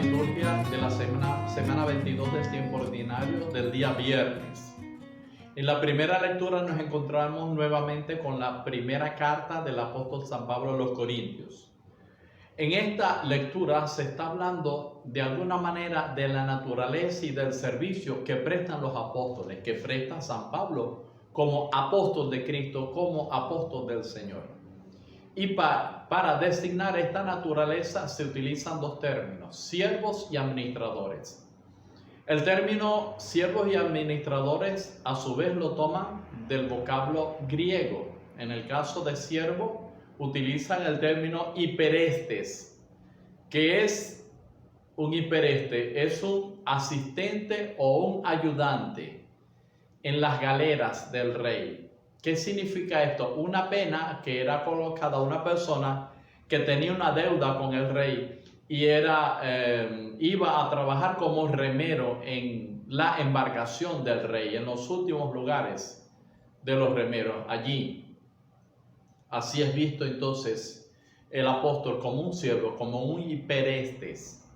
liturgia de la semana 22 del tiempo ordinario del día viernes. En la primera lectura nos encontramos nuevamente con la primera carta del apóstol San Pablo a los Corintios. En esta lectura se está hablando de alguna manera de la naturaleza y del servicio que prestan los apóstoles, que presta San Pablo como apóstol de Cristo, como apóstol del Señor. Y para designar esta naturaleza se utilizan dos términos, siervos y administradores. El término siervos y administradores a su vez lo toman del vocablo griego. En el caso de siervo utilizan el término hiperestes, que es un hipereste, es un asistente o un ayudante en las galeras del rey. ¿Qué significa esto? Una pena que era colocada a una persona que tenía una deuda con el rey y iba a trabajar como remero en la embarcación del rey, en los últimos lugares de los remeros, allí. Así es visto entonces el apóstol como un siervo, como un hiperestes.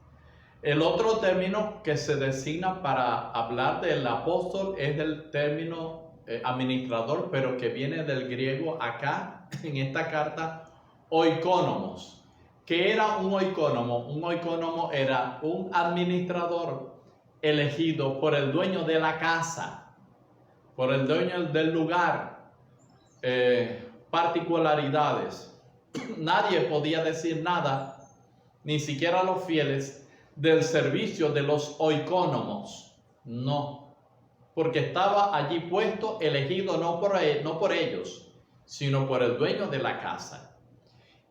El otro término que se designa para hablar del apóstol es el término administrador, pero que viene del griego acá, en esta carta, oikónomos. ¿Qué era un oikónomo? Un oikónomo era un administrador elegido por el dueño de la casa, por el dueño del lugar. Particularidades. Nadie podía decir nada, ni siquiera los fieles, del servicio de los oikónomos. No. Porque estaba allí puesto, elegido no por ellos, sino por el dueño de la casa.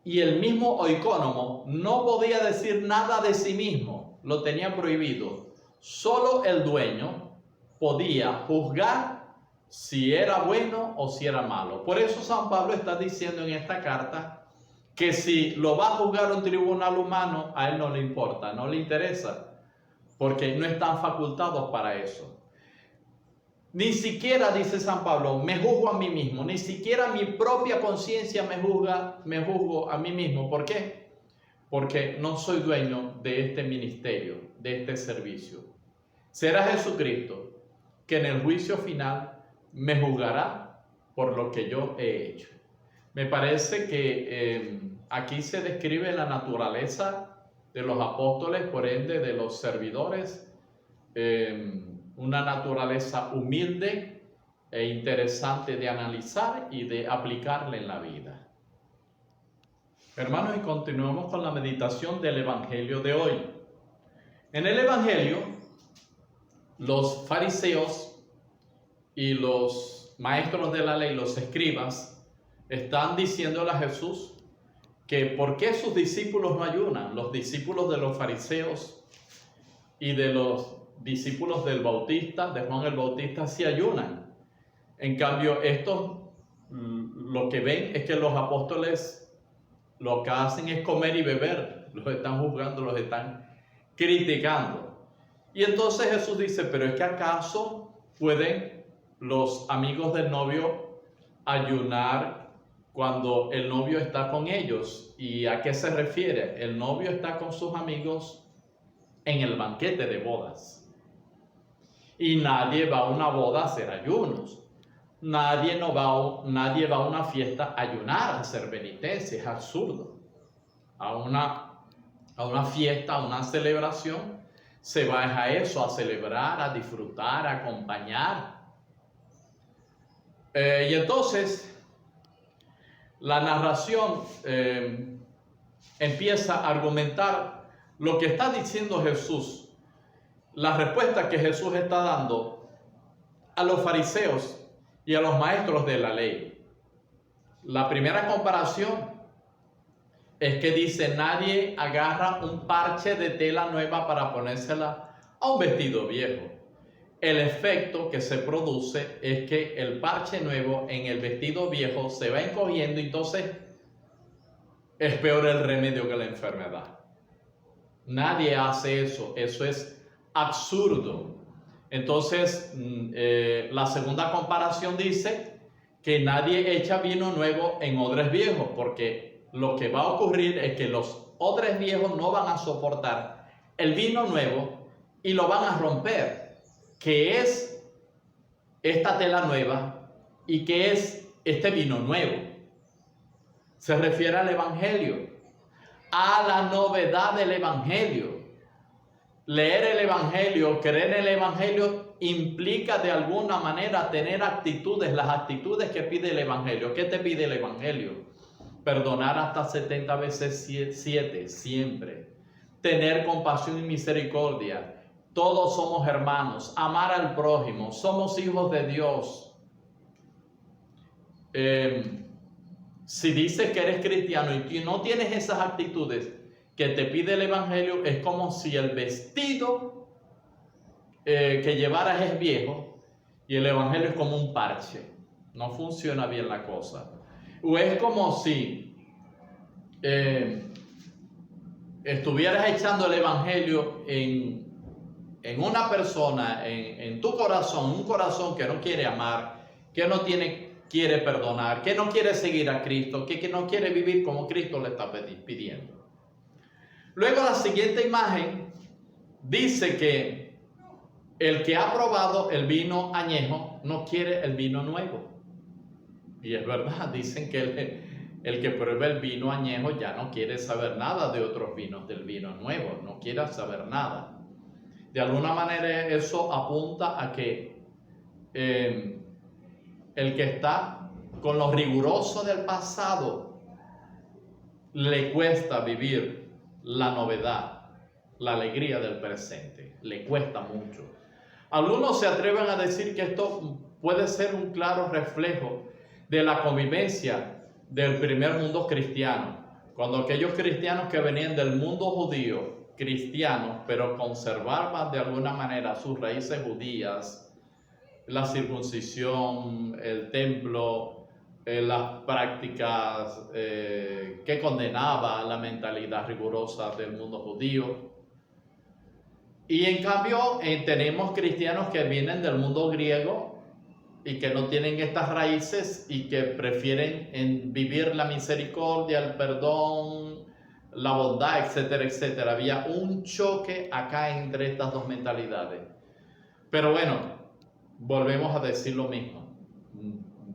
Y el mismo oikónomo no podía decir nada de sí mismo, lo tenía prohibido. Solo el dueño podía juzgar si era bueno o si era malo. Por eso San Pablo está diciendo en esta carta que si lo va a juzgar un tribunal humano, a él no le importa, no le interesa, porque no están facultados para eso. Ni siquiera, dice San Pablo, me juzgo a mí mismo, ni siquiera mi propia conciencia me juzgo a mí mismo. ¿Por qué? Porque no soy dueño de este ministerio, de este servicio. Será Jesucristo que en el juicio final me juzgará por lo que yo he hecho. Me parece que aquí se describe la naturaleza de los apóstoles, por ende de los servidores, una naturaleza humilde e interesante de analizar y de aplicarla en la vida. Hermanos, y continuamos con la meditación del Evangelio de hoy. En el Evangelio, los fariseos y los maestros de la ley, los escribas, están diciéndole a Jesús que por qué sus discípulos no ayunan. Los discípulos de los fariseos y de los discípulos del Bautista, de Juan el Bautista, sí ayunan. En cambio, estos lo que ven es que los apóstoles lo que hacen es comer y beber, los están juzgando, los están criticando. Y entonces Jesús dice, pero es que ¿acaso pueden los amigos del novio ayunar cuando el novio está con ellos? ¿Y a qué se refiere? El novio está con sus amigos en el banquete de bodas. Y nadie va a una boda a hacer ayunos. Nadie va a una fiesta a ayunar, a hacer penitencia. Es absurdo. A una fiesta, a una celebración, se va a eso, a celebrar, a disfrutar, a acompañar. Y entonces, la narración empieza a argumentar lo que está diciendo Jesús. La respuesta que Jesús está dando a los fariseos y a los maestros de la ley. La primera comparación es que dice, nadie agarra un parche de tela nueva para ponérsela a un vestido viejo. El efecto que se produce es que el parche nuevo en el vestido viejo se va encogiendo, entonces es peor el remedio que la enfermedad. Nadie hace eso, eso es absurdo. Entonces, la segunda comparación dice que nadie echa vino nuevo en odres viejos, porque lo que va a ocurrir es que los odres viejos no van a soportar el vino nuevo y lo van a romper. ¿Qué es esta tela nueva y qué es este vino nuevo? Se refiere al Evangelio, a la novedad del Evangelio. Leer el Evangelio, creer en el Evangelio implica de alguna manera tener actitudes, las actitudes que pide el Evangelio. ¿Qué te pide el Evangelio? Perdonar hasta 70 veces 7, siempre. Tener compasión y misericordia. Todos somos hermanos. Amar al prójimo. Somos hijos de Dios. Si dices que eres cristiano y no tienes esas actitudes que te pide el Evangelio, es como si el vestido que llevaras es viejo y el Evangelio es como un parche. No funciona bien la cosa. O es como si estuvieras echando el Evangelio en una persona, en tu corazón, un corazón que no quiere amar, que no quiere perdonar, que no quiere seguir a Cristo, que no quiere vivir como Cristo le está pidiendo. Luego la siguiente imagen dice que el que ha probado el vino añejo no quiere el vino nuevo. Y es verdad, dicen que el que prueba el vino añejo ya no quiere saber nada de otros vinos del vino nuevo, no quiere saber nada. De alguna manera eso apunta a que el que está con lo riguroso del pasado le cuesta vivir la novedad, la alegría del presente, le cuesta mucho. Algunos se atreven a decir que esto puede ser un claro reflejo de la convivencia del primer mundo cristiano, cuando aquellos cristianos que venían del mundo judío, cristianos, pero conservaban de alguna manera sus raíces judías, la circuncisión, el templo, las prácticas que condenaba la mentalidad rigurosa del mundo judío. Y en cambio tenemos cristianos que vienen del mundo griego y que no tienen estas raíces y que prefieren vivir la misericordia, el perdón, la bondad, etcétera, etcétera. Había un choque acá entre estas dos mentalidades. Pero bueno, volvemos a decir lo mismo.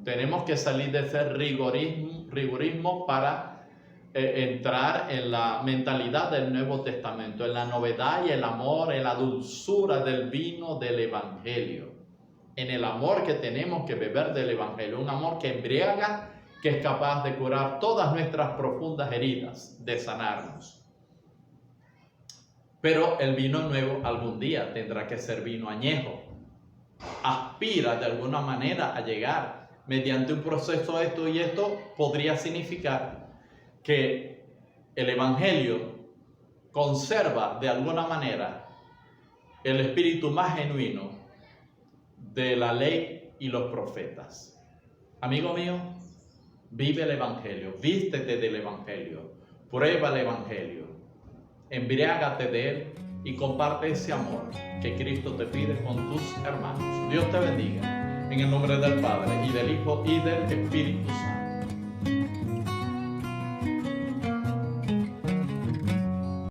Tenemos que salir de ese rigorismo para entrar en la mentalidad del Nuevo Testamento, en la novedad y el amor, en la dulzura del vino del Evangelio, en el amor que tenemos que beber del Evangelio, un amor que embriaga, que es capaz de curar todas nuestras profundas heridas, de sanarnos. Pero el vino nuevo algún día tendrá que ser vino añejo. Aspira de alguna manera a llegar mediante un proceso de esto, y esto podría significar que el Evangelio conserva de alguna manera el espíritu más genuino de la ley y los profetas. Amigo mío, vive el Evangelio, vístete del Evangelio, prueba el Evangelio, embriágate de él y comparte ese amor que Cristo te pide con tus hermanos. Dios te bendiga. En el nombre del Padre, y del Hijo, y del Espíritu Santo.